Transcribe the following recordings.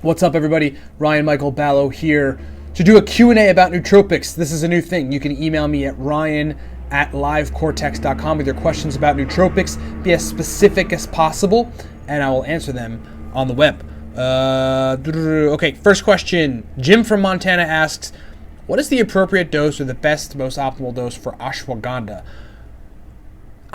What's up, everybody? Ryan Michael Ballo here to do a Q&A about nootropics. This is a new thing. You can email me at ryan@livecortex.com with your questions about nootropics. Be as specific as possible, and I will answer them on the web. Okay, first question. Jim from Montana asks, what is the appropriate dose or the best, most optimal dose for ashwagandha?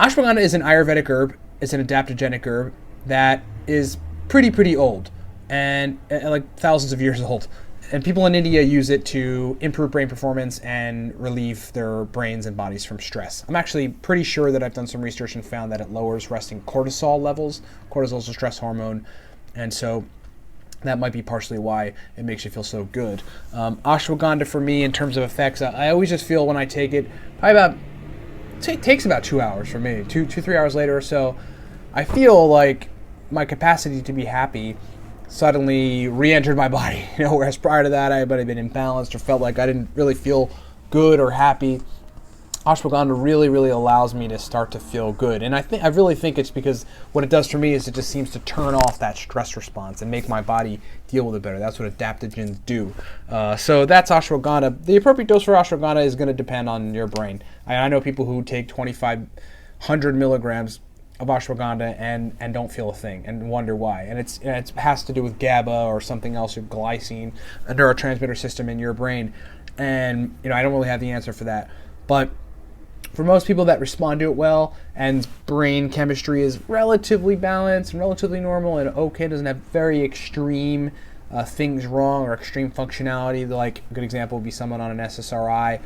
Ashwagandha is an Ayurvedic herb. It's an adaptogenic herb that is pretty old. And like thousands of years old. And people in India use it to improve brain performance and relieve their brains and bodies from stress. I'm actually pretty sure that I've done some research and found that it lowers resting cortisol levels. Cortisol is a stress hormone, and so that might be partially why it makes you feel so good. Ashwagandha for me, in terms of effects, I always just feel when I take it, it takes about 2 hours for me, 3 hours later or so, I feel like my capacity to be happy suddenly re-entered my body, whereas prior to that I might have been imbalanced or felt like I didn't really feel good or happy. Ashwagandha really allows me to start to feel good, and I really think it's because what it does for me is it just seems to turn off that stress response and make my body deal with it better. That's what adaptogens do. So that's ashwagandha. The appropriate dose for ashwagandha is going to depend on your brain. I know people who take 2,500 milligrams of ashwagandha and don't feel a thing and wonder why, and it has to do with GABA or something else, your glycine, a neurotransmitter system in your brain, and I don't really have the answer for that. But for most people that respond to it well and brain chemistry is relatively balanced and relatively normal and okay, doesn't have very extreme things wrong or extreme functionality, like a good example would be someone on an SSRI,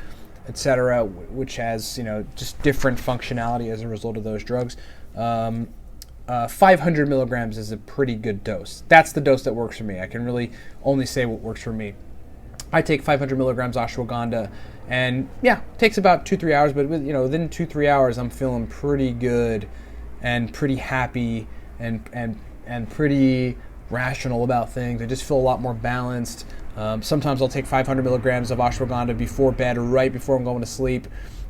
etc., which has just different functionality as a result of those drugs. 500 milligrams is a pretty good dose. That's the dose that works for me. I can really only say what works for me. I take 500 milligrams ashwagandha, and it takes about 2-3 hours, but within 2-3 hours I'm feeling pretty good and pretty happy and pretty rational about things. I just feel a lot more balanced. Sometimes I'll take 500 milligrams of ashwagandha before bed or right before I'm going to sleep.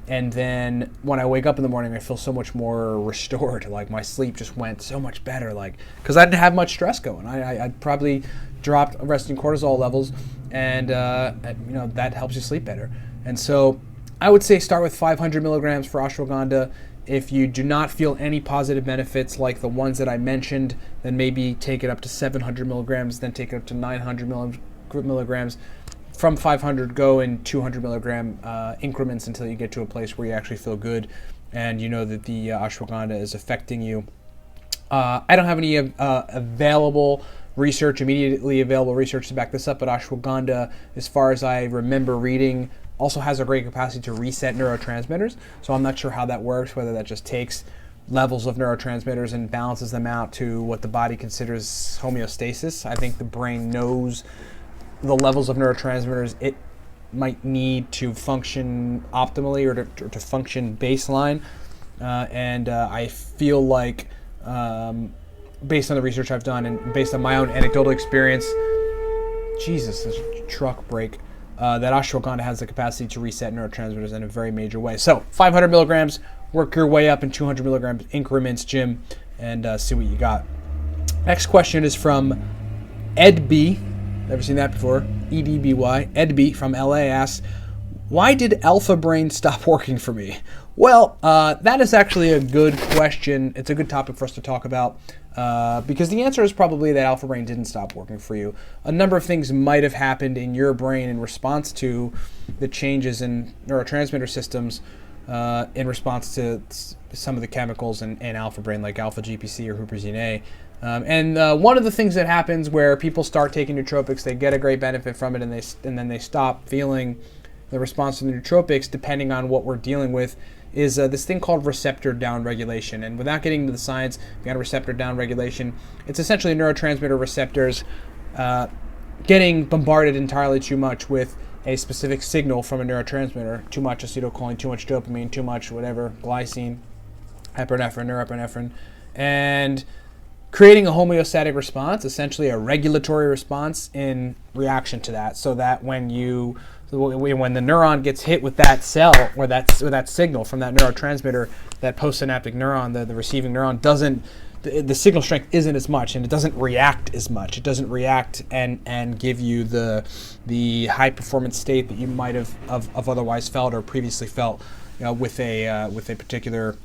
And then when I wake up in the morning, I feel so much more restored. Like my sleep just went so much better. Because I didn't have much stress going. I probably dropped resting cortisol levels, and that helps you sleep better. And so I would say start with 500 milligrams for ashwagandha. If you do not feel any positive benefits like the ones that I mentioned, then maybe take it up to 700 milligrams, then take it up to 900 milligrams. From 500, go in 200 milligram increments until you get to a place where you actually feel good and you know that the ashwagandha is affecting you. I don't have any immediately available research to back this up, but ashwagandha, as far as I remember reading, also has a great capacity to reset neurotransmitters. So I'm not sure how that works, whether that just takes levels of neurotransmitters and balances them out to what the body considers homeostasis. I think the brain knows the levels of neurotransmitters it might need to function optimally or to function baseline. And I feel like, based on the research I've done and based on my own anecdotal experience, Jesus, there's a truck brake, that ashwagandha has the capacity to reset neurotransmitters in a very major way. So 500 milligrams, work your way up in 200 milligram increments, Jim, and see what you got. Next question is from Ed B. Never seen that before. EDBY. Ed B from LA asks, why did Alpha Brain stop working for me? Well, that is actually a good question. It's a good topic for us to talk about because the answer is probably that Alpha Brain didn't stop working for you. A number of things might have happened in your brain in response to the changes in neurotransmitter systems in response to some of the chemicals in Alpha Brain, like alpha GPC or Huperzine A. And one of the things that happens where people start taking nootropics, they get a great benefit from it, and then they stop feeling the response to the nootropics, depending on what we're dealing with, is this thing called receptor downregulation. And without getting into the science, we got a receptor downregulation. It's essentially neurotransmitter receptors getting bombarded entirely too much with a specific signal from a neurotransmitter, too much acetylcholine, too much dopamine, too much whatever, glycine, epinephrine, norepinephrine, and creating a homeostatic response, essentially a regulatory response in reaction to that, so that when the neuron gets hit with that cell or that signal from that neurotransmitter, that postsynaptic neuron, the receiving neuron, doesn't the signal strength isn't as much, and it doesn't react as much. It doesn't react and give you the high performance state that you might have otherwise felt or previously felt, with a particular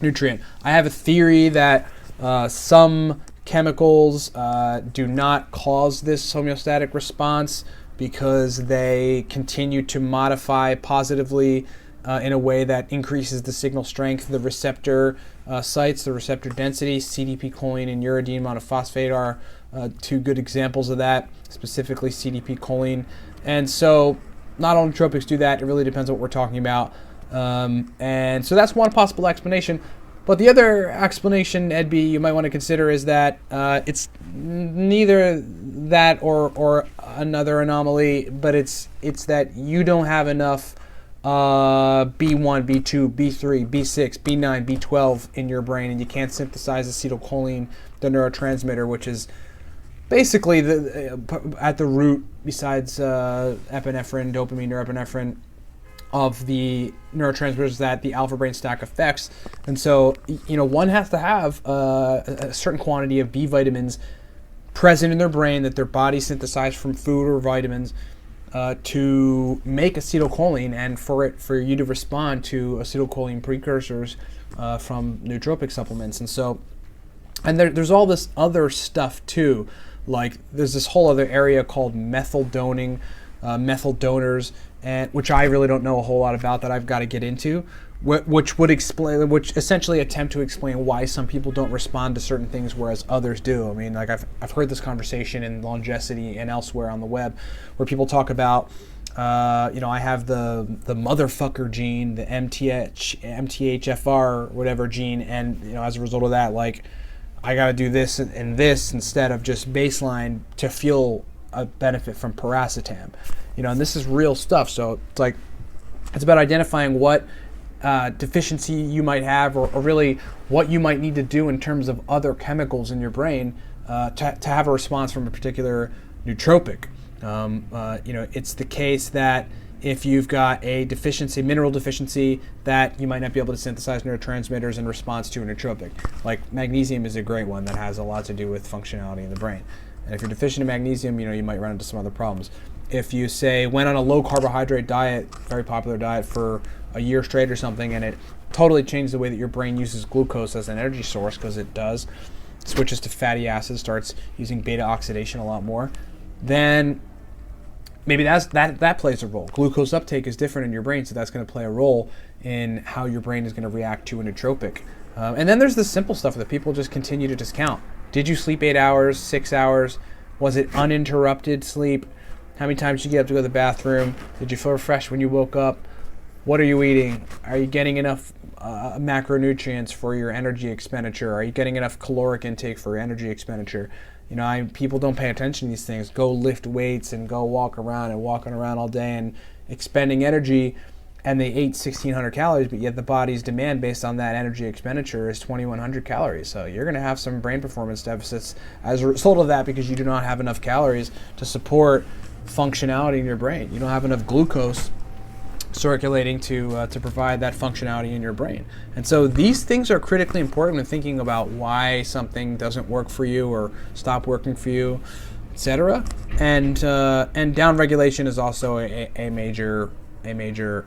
nutrient. I have a theory that some chemicals do not cause this homeostatic response because they continue to modify positively in a way that increases the signal strength. The receptor sites, the receptor density, CDP choline and uridine monophosphate are two good examples of that, specifically CDP choline. And so not all nootropics do that. It really depends on what we're talking about. And so that's one possible explanation. But the other explanation, Ed B, you might want to consider is that it's neither that or another anomaly, but it's that you don't have enough B1, B2, B3, B6, B9, B12 in your brain, and you can't synthesize acetylcholine, the neurotransmitter, which is basically at the root, besides epinephrine, dopamine, norepinephrine, of the neurotransmitters that the alpha brain stack affects. And so, one has to have a certain quantity of B vitamins present in their brain that their body synthesized from food or vitamins to make acetylcholine, and for you to respond to acetylcholine precursors from nootropic supplements. And so, there's all this other stuff too. Like there's this whole other area called methyl doning, methyl donors, and which I really don't know a whole lot about, that I've got to get into, which essentially attempt to explain why some people don't respond to certain things whereas others do. I mean, like I've heard this conversation in Longevity and elsewhere on the web, where people talk about, I have the motherfucker gene, the MTHFR whatever gene, and as a result of that, like I got to do this and this instead of just baseline to feel a benefit from paracetam. And this is real stuff. So it's about identifying what deficiency you might have, or really what you might need to do in terms of other chemicals in your brain to have a response from a particular nootropic. It's the case that if you've got a deficiency, mineral deficiency, that you might not be able to synthesize neurotransmitters in response to a nootropic. Like magnesium is a great one that has a lot to do with functionality in the brain. And if you're deficient in magnesium, you might run into some other problems. If you say went on a low carbohydrate diet, very popular diet, for a year straight or something, and it totally changed the way that your brain uses glucose as an energy source, because it does, switches to fatty acids, starts using beta oxidation a lot more, then maybe that plays a role. Glucose uptake is different in your brain, so that's going to play a role in how your brain is going to react to a nootropic. And then there's the simple stuff that people just continue to discount. Did you sleep 8 hours, 6 hours? Was it uninterrupted sleep? How many times did you get up to go to the bathroom? Did you feel refreshed when you woke up? What are you eating? Are you getting enough macronutrients for your energy expenditure? Are you getting enough caloric intake for your energy expenditure? People don't pay attention to these things. Go lift weights and go walking around all day and expending energy, and they ate 1,600 calories, but yet the body's demand based on that energy expenditure is 2,100 calories. So you're going to have some brain performance deficits as a result of that, because you do not have enough calories to support functionality in your brain. You don't have enough glucose circulating to provide that functionality in your brain. And so these things are critically important when thinking about why something doesn't work for you or stop working for you, etc. And downregulation is also a major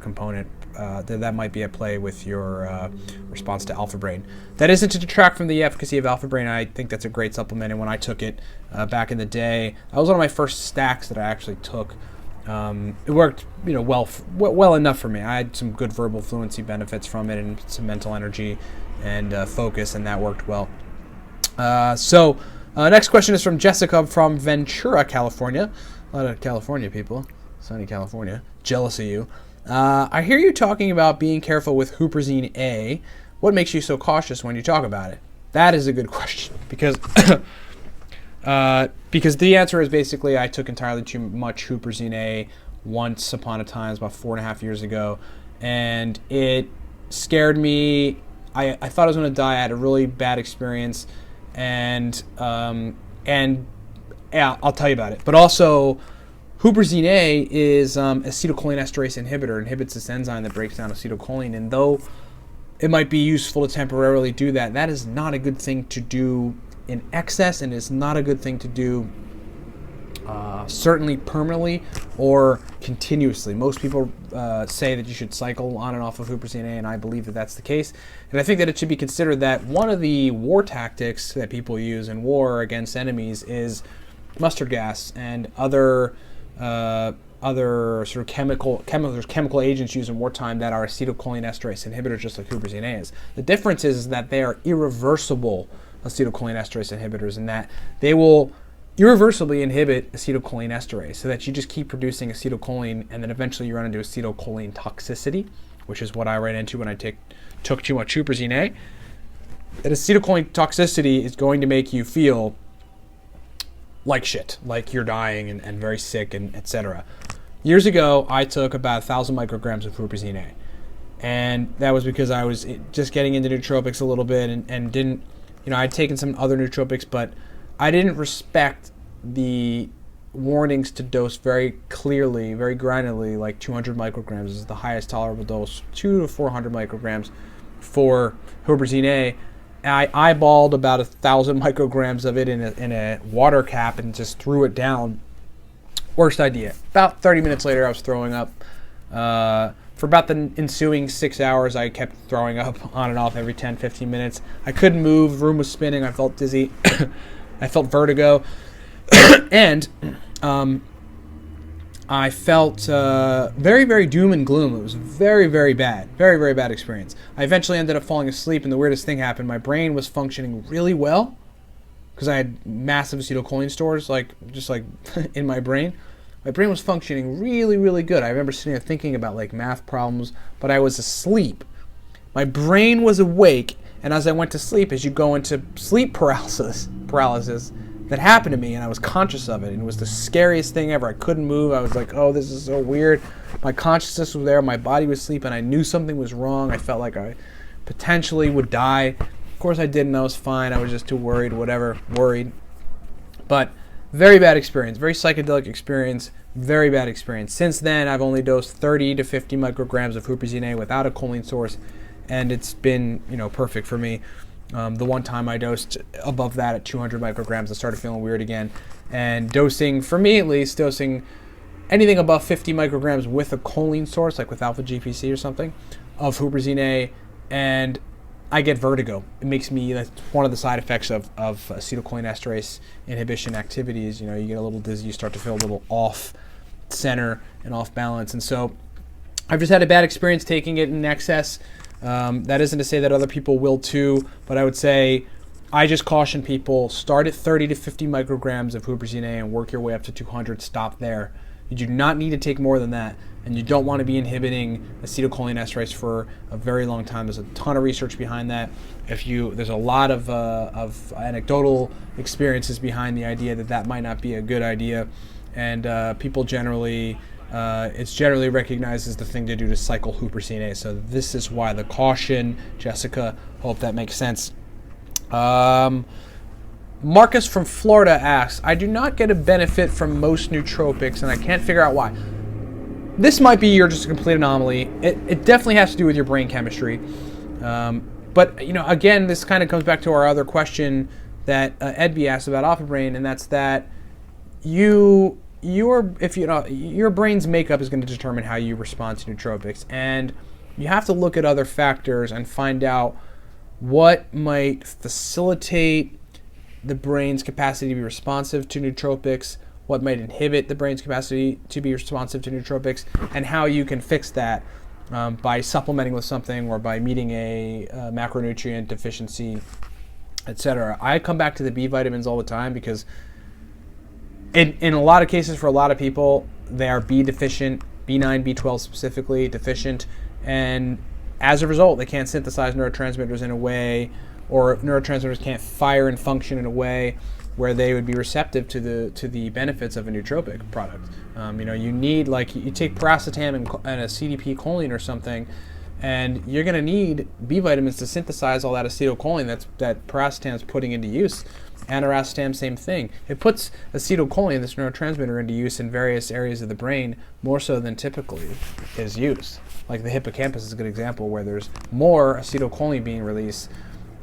component that might be at play with your response to Alpha Brain. That isn't to detract from the efficacy of Alpha Brain. I think that's a great supplement, and when I took it back in the day, that was one of my first stacks that I actually took. It worked, well enough for me. I had some good verbal fluency benefits from it, and some mental energy and focus, and that worked well. Next question is from Jessica from Ventura, California. A lot of California people, sunny California. Jealous of you. I hear you talking about being careful with Huperzine A. What makes you so cautious when you talk about it? That is a good question, because the answer is basically I took entirely too much Huperzine A once upon a time, about 4.5 years ago, and it scared me. I thought I was going to die. I had a really bad experience, and yeah, I'll tell you about it. But also, Huperzine A is acetylcholinesterase inhibitor. It inhibits this enzyme that breaks down acetylcholine, and though it might be useful to temporarily do that. That is not a good thing to do in excess, and it's not a good thing to do certainly permanently or continuously. Most people say that you should cycle on and off of Huperzine A, and I believe that that's the case. And I think that it should be considered that one of the war tactics that people use in war against enemies is mustard gas and other sort of chemical agents used in wartime that are acetylcholinesterase inhibitors, just like Huperzine A is. The difference is that they are irreversible acetylcholinesterase inhibitors, in that they will irreversibly inhibit acetylcholinesterase, so that you just keep producing acetylcholine, and then eventually you run into acetylcholine toxicity, which is what I ran into when I took too much Huperzine A. That acetylcholine toxicity is going to make you feel like shit, like you're dying and very sick, and etc. Years ago, I took about 1,000 micrograms of Huperzine A, and that was because I was just getting into nootropics a little bit and didn't, I'd taken some other nootropics, but I didn't respect the warnings to dose very clearly, very granularly, like 200 micrograms is the highest tolerable dose, 200 to 400 micrograms for Huperzine A. I eyeballed about 1,000 micrograms of it in a water cap and just threw it down. Worst idea. About 30 minutes later, I was throwing up. For about the ensuing 6 hours, I kept throwing up on and off every 10, 15 minutes. I couldn't move. The room was spinning. I felt dizzy. I felt vertigo, and I felt very, very doom and gloom. It was very, very bad. Very, very bad experience. I eventually ended up falling asleep, and the weirdest thing happened. My brain was functioning really well because I had massive acetylcholine stores, just in my brain. My brain was functioning really, really good. I remember sitting there thinking about math problems, but I was asleep. My brain was awake. And as I went to sleep, as you go into sleep paralysis that happened to me, and I was conscious of it, and it was the scariest thing ever. I couldn't move. I was like, oh, this is so weird. My consciousness was there. My body was asleep, and I knew something was wrong. I felt like I potentially would die. Of course I didn't. I was fine. I was just too worried, worried. But very bad experience, very psychedelic experience, very bad experience. Since then, I've only dosed 30 to 50 micrograms of Huperzine A without a choline source, and it's been, perfect for me. The one time I dosed above that at 200 micrograms, I started feeling weird again. And dosing, for me at least, dosing anything above 50 micrograms with a choline source, like with alpha GPC or something, of Huperzine A, and I get vertigo. It makes me, that's one of the side effects of acetylcholinesterase inhibition activities. You get a little dizzy, you start to feel a little off center and off balance. And so I've just had a bad experience taking it in excess. That isn't to say that other people will too, but I would say I just caution people, start at 30 to 50 micrograms of Huperzine A and work your way up to 200, stop there. You do not need to take more than that, and you don't want to be inhibiting acetylcholinesterase for a very long time. There's a ton of research behind that. There's a lot of anecdotal experiences behind the idea that might not be a good idea, and people generally, it's generally recognized as the thing to do to cycle Huperzine A. So this is why the caution, Jessica. Hope that makes sense. Marcus from Florida asks, I do not get a benefit from most nootropics, and I can't figure out why. This might be just a complete anomaly. It definitely has to do with your brain chemistry. But again, this kind of comes back to our other question that Edby asked about alpha brain, and that's that your brain's makeup is going to determine how you respond to nootropics, and you have to look at other factors and find out what might facilitate the brain's capacity to be responsive to nootropics, what might inhibit the brain's capacity to be responsive to nootropics, and how you can fix that by supplementing with something or by meeting a macronutrient deficiency, etc. I come back to the B vitamins all the time because in a lot of cases, for a lot of people, they are B deficient, B9, B12 specifically deficient, and as a result, they can't synthesize neurotransmitters in a way, or neurotransmitters can't fire and function in a way where they would be receptive to the benefits of a nootropic product. You need, you take paracetam and a CDP choline or something, and you're going to need B vitamins to synthesize all that acetylcholine that paracetam is putting into use. Aniracetam, same thing. It puts acetylcholine, this neurotransmitter, into use in various areas of the brain more so than typically is used. like the hippocampus is a good example, where there's more acetylcholine being released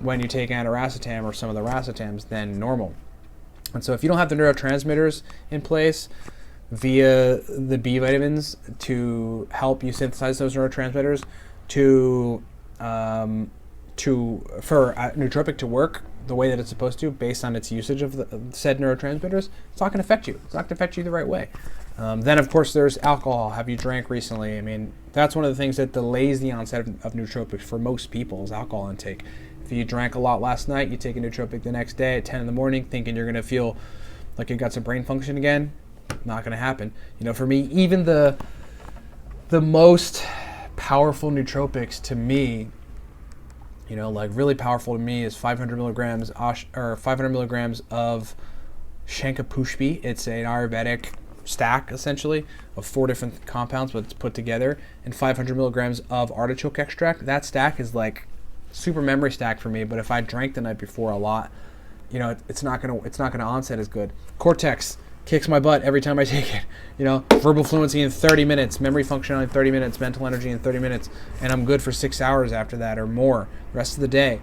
when you take aniracetam or some of the racetams than normal. And so if you don't have the neurotransmitters in place via the B vitamins to help you synthesize those neurotransmitters for nootropic to work the way that it's supposed to, based on its usage of the said neurotransmitters, it's not going to affect you. It's not going to affect you the right way. Then, of course, there's alcohol. Have you drank recently? I mean, that's one of the things that delays the onset of nootropics for most people, is alcohol intake. If you drank a lot last night, you take a nootropic the next day at 10 in the morning thinking you're going to feel like you got some brain function again, not going to happen. You know, for me, even the most powerful nootropics to me, you know, like really powerful to me, is 500 milligrams of Shankapushpi. It's an Ayurvedic stack, essentially, of 4 different compounds, but it's put together, and 500 milligrams of artichoke extract. That stack is like super memory stack for me, but if I drank the night before a lot, you know, it's not gonna onset as good. Cortex kicks my butt every time I take it. You know, verbal fluency in 30 minutes, memory functionality in 30 minutes, mental energy in 30 minutes, and I'm good for 6 hours after that or more the rest of the day.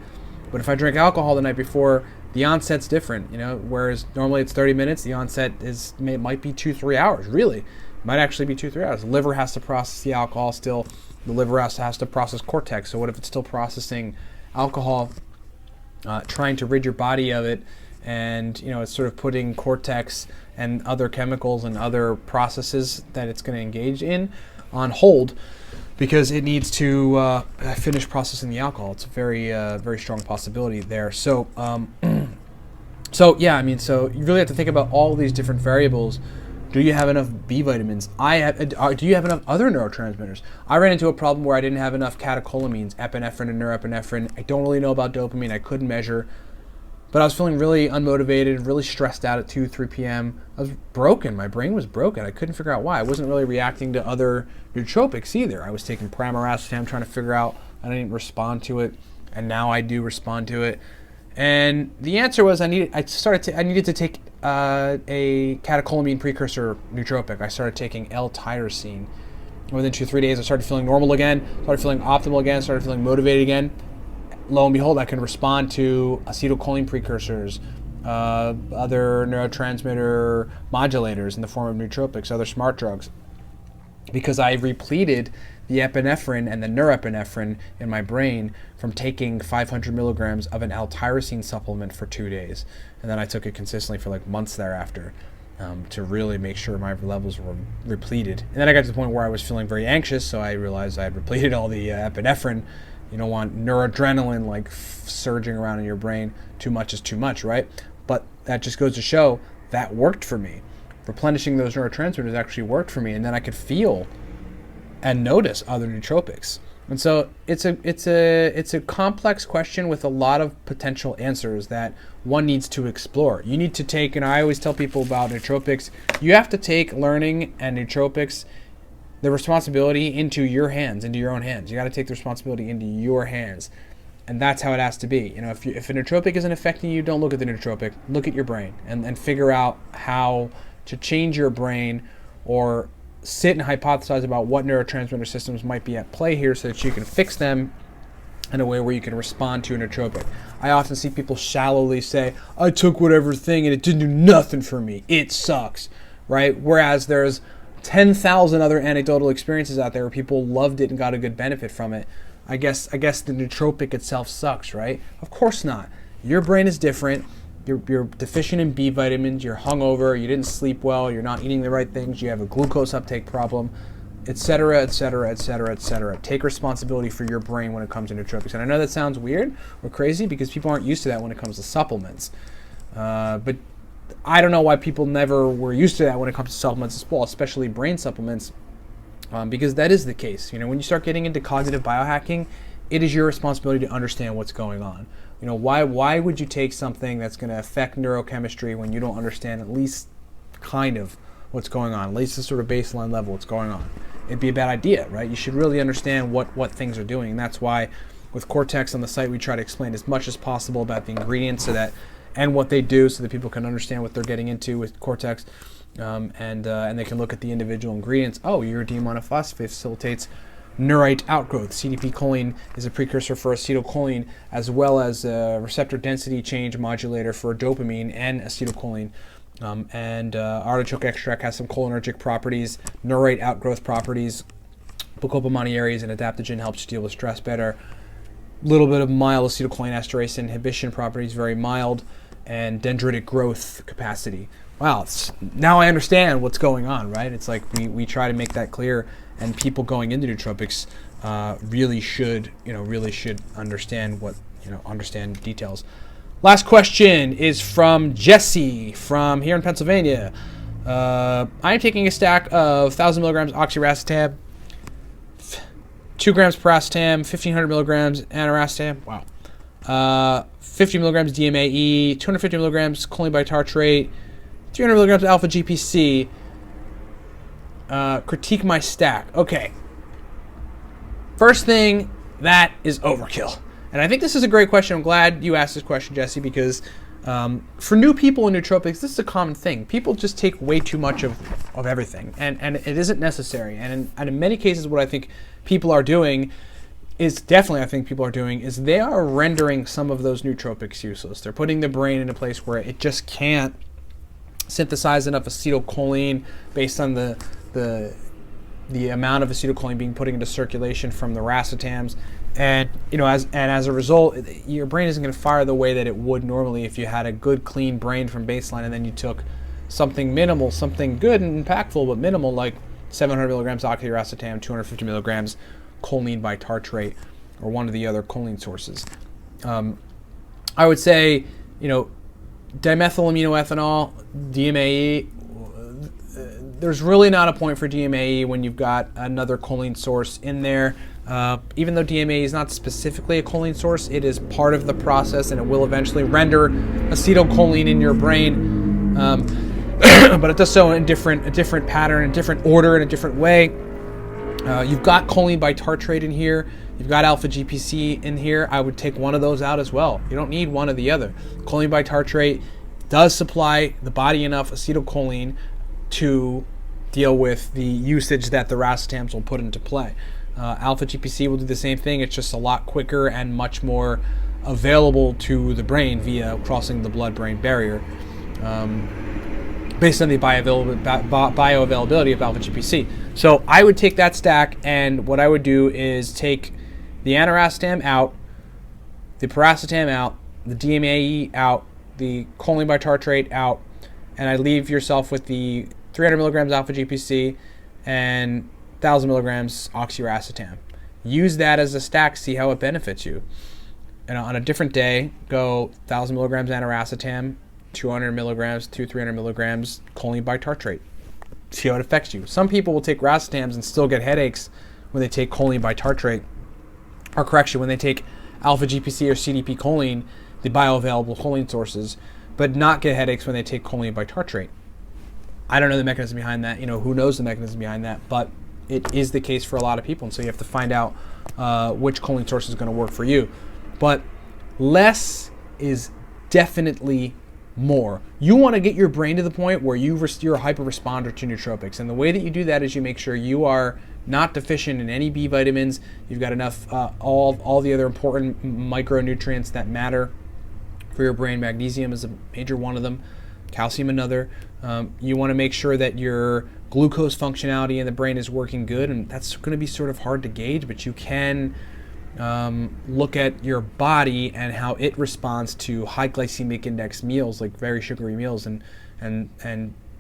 But if I drink alcohol the night before, the onset's different, you know, whereas normally it's 30 minutes, the onset might be 2-3 hours, really. It might actually be 2-3 hours. The liver has to process the alcohol still. The liver has to process cortex. So what if it's still processing alcohol, trying to rid your body of it, and, you know, it's sort of putting cortex and other chemicals and other processes that it's going to engage in on hold because it needs to finish processing the alcohol. It's a very, very strong possibility there. So, yeah, I mean, so you really have to think about all these different variables. Do you have enough B vitamins? Do you have enough other neurotransmitters? I ran into a problem where I didn't have enough catecholamines, epinephrine and norepinephrine. I don't really know about dopamine. I couldn't measure. But I was feeling really unmotivated, really stressed out at 2-3 p.m. I was broken. My brain was broken. I couldn't figure out why. I wasn't really reacting to other nootropics either. I was taking pramiracetam, trying to figure out, I didn't respond to it, and now I do respond to it. And the answer was I needed to take a catecholamine precursor nootropic. I started taking L-tyrosine. Within 2-3 days, I started feeling normal again, started feeling optimal again, started feeling motivated again. Lo and behold, I can respond to acetylcholine precursors, other neurotransmitter modulators in the form of nootropics, other smart drugs, because I repleted the epinephrine and the norepinephrine in my brain from taking 500 milligrams of an L-tyrosine supplement for 2 days. And then I took it consistently for like months thereafter to really make sure my levels were repleted. And then I got to the point where I was feeling very anxious, so I realized I had repleted all the epinephrine. You don't want noradrenaline like surging around in your brain. Too much is too much, right? But that just goes to show that worked for me. Replenishing those neurotransmitters actually worked for me, and then I could feel and notice other nootropics. And so it's a complex question with a lot of potential answers that one needs to explore. You need to take, and I always tell people about nootropics, you have to take learning and nootropics, the responsibility into your hands, into your own hands. You got to take the responsibility into your hands. And that's how it has to be. You know, if a nootropic isn't affecting you, don't look at the nootropic. Look at your brain and figure out how to change your brain, or sit and hypothesize about what neurotransmitter systems might be at play here so that you can fix them in a way where you can respond to a nootropic. I often see people shallowly say, I took whatever thing and it didn't do nothing for me. It sucks, right? Whereas there's 10,000 other anecdotal experiences out there where people loved it and got a good benefit from it. I guess the nootropic itself sucks, right? Of course not. Your brain is different. You're deficient in B vitamins. You're hungover. You didn't sleep well. You're not eating the right things. You have a glucose uptake problem, etc., etc., etc., etc. Take responsibility for your brain when it comes to nootropics. And I know that sounds weird or crazy because people aren't used to that when it comes to supplements. But I don't know why people never were used to that when it comes to supplements as well, especially brain supplements, because that is the case. You know, when you start getting into cognitive biohacking, it is your responsibility to understand what's going on. You know, why would you take something that's going to affect neurochemistry when you don't understand at least kind of what's going on, at least the sort of baseline level what's going on? It'd be a bad idea, right? You should really understand what things are doing. And that's why with Cortex on the site, we try to explain as much as possible about the ingredients and what they do so that people can understand what they're getting into with Cortex. And they can look at the individual ingredients. Oh, uridine monophosphate facilitates neurite outgrowth. CDP-choline is a precursor for acetylcholine, as well as a receptor density change modulator for dopamine and acetylcholine. Artichoke extract has some cholinergic properties, neurite outgrowth properties. Bacopa monnieri, an adaptogen, helps you deal with stress better. A little bit of mild acetylcholine esterase inhibition properties, very mild, and dendritic growth capacity. Wow, now I understand what's going on, right? It's like we try to make that clear, and people going into nootropics really should understand understand details. Last question is from Jesse from here in Pennsylvania. I'm taking a stack of 1,000 milligrams oxiracetam, 2 grams paracetam, 1,500 milligrams aniracetam. Wow. 50 milligrams DMAE, 250 milligrams choline bitartrate, 300 milligrams alpha GPC. Critique my stack. Okay. First thing, that is overkill. And I think this is a great question. I'm glad you asked this question, Jesse, because for new people in nootropics, this is a common thing. People just take way too much of everything, and it isn't necessary. And in many cases, what I think people are doing is they are rendering some of those nootropics useless. They're putting the brain in a place where it just can't synthesize enough acetylcholine based on the amount of acetylcholine being put into circulation from the racetams. And as a result, your brain isn't going to fire the way that it would normally if you had a good, clean brain from baseline, and then you took something minimal, something good and impactful but minimal, like 700 milligrams oxiracetam, 250 milligrams choline bitartrate, or one of the other choline sources. I would say, dimethylaminoethanol, DMAE. There's really not a point for DMAE when you've got another choline source in there. Even though DMAE is not specifically a choline source, it is part of the process, and it will eventually render acetylcholine in your brain. But it does so in a different pattern, a different order, in a different way. You've got choline bitartrate in here. You've got alpha GPC in here. I would take one of those out as well. You don't need one or the other. Choline bitartrate does supply the body enough acetylcholine to deal with the usage that the racetams will put into play. Alpha GPC will do the same thing. It's just a lot quicker and much more available to the brain via crossing the blood-brain barrier, based on the bioavailability of alpha GPC. So I would take that stack, and what I would do is take the aniracetam out, the paracetam out, the DMAE out, the choline bitartrate out, and I leave yourself with the 300 milligrams alpha GPC and 1,000 milligrams oxiracetam. Use that as a stack, see how it benefits you. And on a different day, go 1,000 milligrams aniracetam, 200 milligrams to 300 milligrams choline bitartrate. See how it affects you. Some people will take racetams and still get headaches when they take choline bitartrate. Or correction, when they take alpha GPC or CDP choline, the bioavailable choline sources, but not get headaches when they take choline bitartrate. I don't know the mechanism behind that. Who knows the mechanism behind that? But it is the case for a lot of people, and so you have to find out which choline source is going to work for you. But less is definitely more. You want to get your brain to the point where you're a hyper responder to nootropics, and the way that you do that is you make sure you are not deficient in any B vitamins. You've got enough all the other important micronutrients that matter for your brain. Magnesium is a major one of them, calcium another. You want to make sure that your glucose functionality in the brain is working good, and that's going to be sort of hard to gauge, but you can look at your body and how it responds to high glycemic index meals, like very sugary meals, and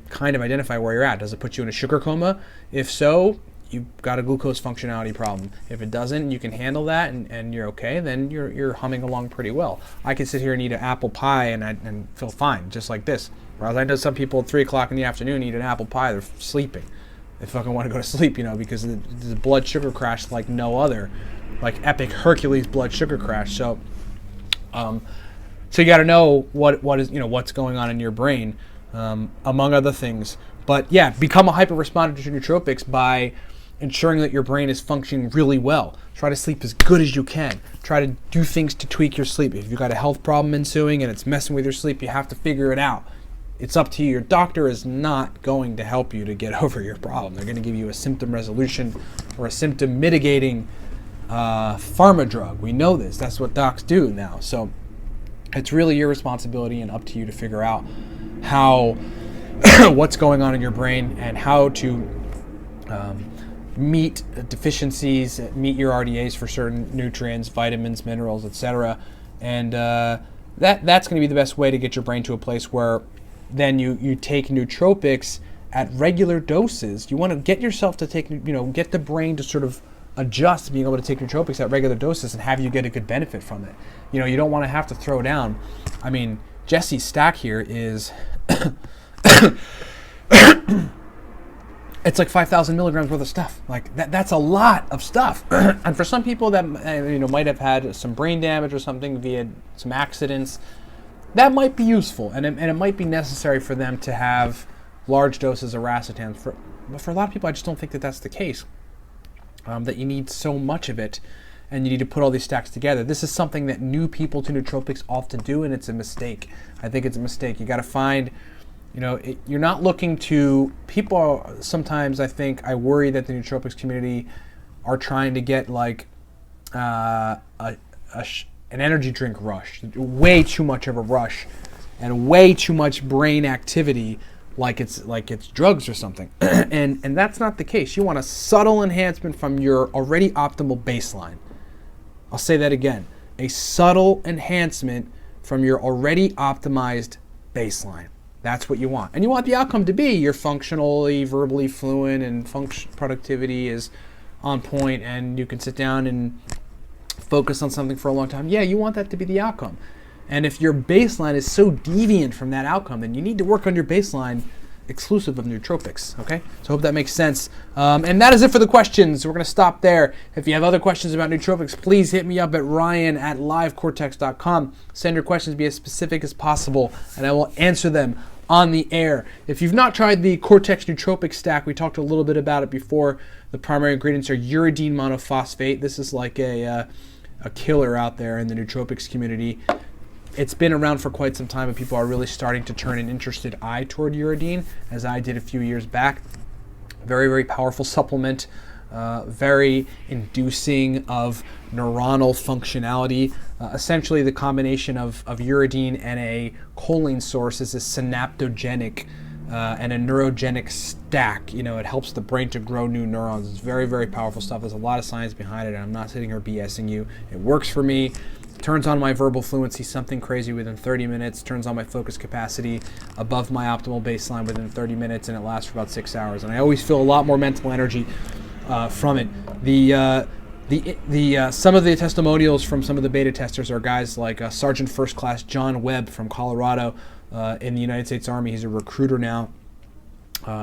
kind of identify where you're at. Does it put you in a sugar coma? If so, you've got a glucose functionality problem. If it doesn't, you can handle that and you're okay, then you're humming along pretty well. I can sit here and eat an apple pie and feel fine, just like this. Whereas I know some people at 3 o'clock in the afternoon eat an apple pie, they're sleeping. They fucking want to go to sleep, because the blood sugar crash like no other, like epic Hercules blood sugar crash. So you got to know what is what's going on in your brain, among other things. But yeah, become a hyper responder to nootropics by ensuring that your brain is functioning really well. Try to sleep as good as you can. Try to do things to tweak your sleep. If you've got a health problem ensuing and it's messing with your sleep, you have to figure it out. it's up to you. Your doctor is not going to help you to get over your problem. They're going to give you a symptom resolution or a symptom mitigating pharma drug. We know this. That's what docs do now. So it's really your responsibility and up to you to figure out how what's going on in your brain and how to meet deficiencies, meet your RDAs for certain nutrients, vitamins, minerals, etc. And that's going to be the best way to get your brain to a place where then you take nootropics at regular doses. You want to get yourself to take, get the brain to sort of adjust to being able to take nootropics at regular doses and have you get a good benefit from it. You don't want to have to throw down. I mean, Jesse's stack here is it's like 5,000 milligrams worth of stuff. Like that's a lot of stuff. And for some people that might have had some brain damage or something via some accidents, that might be useful, and it might be necessary for them to have large doses of racetams. But for a lot of people, I just don't think that that's the case. That you need so much of it, and you need to put all these stacks together. This is something that new people to nootropics often do, and it's a mistake. I think it's a mistake. You got to find, you're not looking to, sometimes I worry that the nootropics community are trying to get like an energy drink rush, way too much of a rush, and way too much brain activity, like it's drugs or something. and that's not the case. You want a subtle enhancement from your already optimal baseline. I'll say that again. A subtle enhancement from your already optimized baseline. That's what you want. And you want the outcome to be you're functionally, verbally fluent, and productivity is on point, and you can sit down and focus on something for a long time. Yeah, you want that to be the outcome. And if your baseline is so deviant from that outcome, then you need to work on your baseline exclusive of nootropics, okay? So I hope that makes sense. And that is it for the questions. We're going to stop there. If you have other questions about nootropics, please hit me up at ryan@livecortex.com. Send your questions, be as specific as possible, and I will answer them on the air. If you've not tried the Cortex nootropic stack, we talked a little bit about it before. The primary ingredients are uridine monophosphate. This is like a killer out there in the nootropics community. It's been around for quite some time, and people are really starting to turn an interested eye toward uridine, as I did a few years back. Very, very powerful supplement, very inducing of neuronal functionality. Essentially, the combination of uridine and a choline source is a synaptogenic and a neurogenic stack. It helps the brain to grow new neurons. It's very, very powerful stuff. There's a lot of science behind it, and I'm not sitting here BSing you. It works for me. Turns on my verbal fluency, something crazy within 30 minutes, turns on my focus capacity above my optimal baseline within 30 minutes, and it lasts for about 6 hours. And I always feel a lot more mental energy from it. Some of the testimonials from some of the beta testers are guys like Sergeant First Class John Webb from Colorado in the United States Army. He's a recruiter now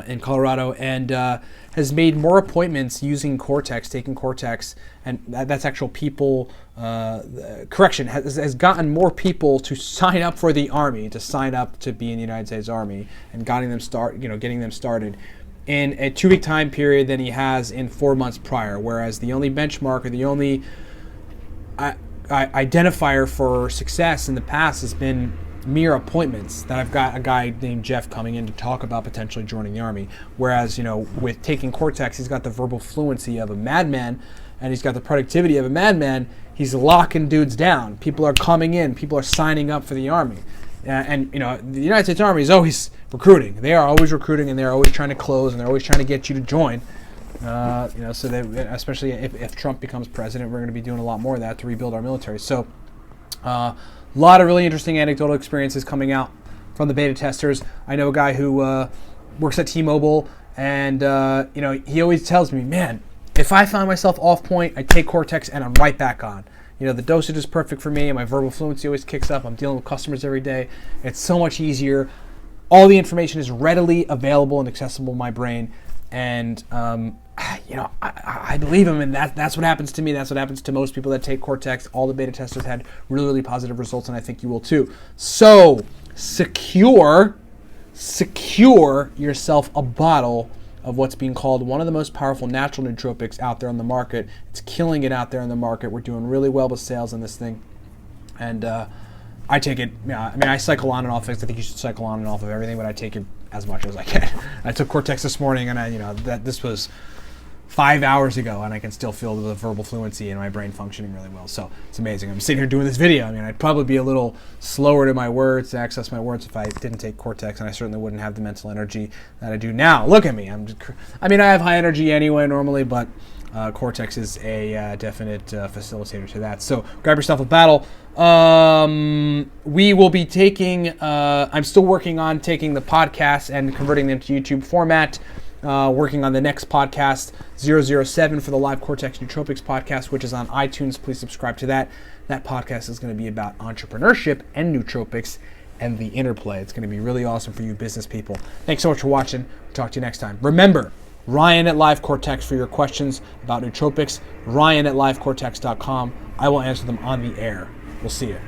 in Colorado, and has made more appointments using Cortex, taking Cortex, and that's actual people, has gotten more people to sign up for the Army, to sign up to be in the United States Army, and getting them started in a 2-week time period than he has in 4 months prior, whereas the only benchmark or the only identifier for success in the past has been mere appointments, that I've got a guy named Jeff coming in to talk about potentially joining the Army. Whereas, with taking Cortex, he's got the verbal fluency of a madman, and he's got the productivity of a madman. He's locking dudes down. People are coming in. People are signing up for the Army. And the United States Army is always recruiting. They are always recruiting, and they're always trying to close, and they're always trying to get you to join. So that, especially if Trump becomes president, we're going to be doing a lot more of that to rebuild our military. So, a lot of really interesting anecdotal experiences coming out from the beta testers. I know a guy who works at T-Mobile, and he always tells me, man, if I find myself off point, I take Cortex and I'm right back on. The dosage is perfect for me, and my verbal fluency always kicks up. I'm dealing with customers every day. It's so much easier. All the information is readily available and accessible in my brain, and I believe him, and that's what happens to me. That's what happens to most people that take Cortex. All the beta testers had really, really positive results, and I think you will too. So secure yourself a bottle of what's being called one of the most powerful natural nootropics out there on the market. It's killing it out there on the market. We're doing really well with sales on this thing, and I take it, I mean, I cycle on and off. I think you should cycle on and off of everything, but I take it as much as I can. I took Cortex this morning, and this was 5 hours ago, and I can still feel the verbal fluency and my brain functioning really well. So it's amazing. I'm sitting here doing this video. I mean, I'd probably be a little slower to my words, to access my words, if I didn't take Cortex, and I certainly wouldn't have the mental energy that I do now. Look at me. I have high energy anyway normally, but Cortex is a definite facilitator to that. So grab yourself a battle. We will be taking, I'm still working on taking the podcasts and converting them to YouTube format. Working on the next podcast, 007 for the LiveCortex Nootropics podcast, which is on iTunes. Please subscribe to that. That podcast is going to be about entrepreneurship and nootropics and the interplay. It's going to be really awesome for you business people. Thanks so much for watching. We'll talk to you next time. Remember, Ryan at LiveCortex for your questions about nootropics. Ryan at LiveCortex.com. I will answer them on the air. We'll see you.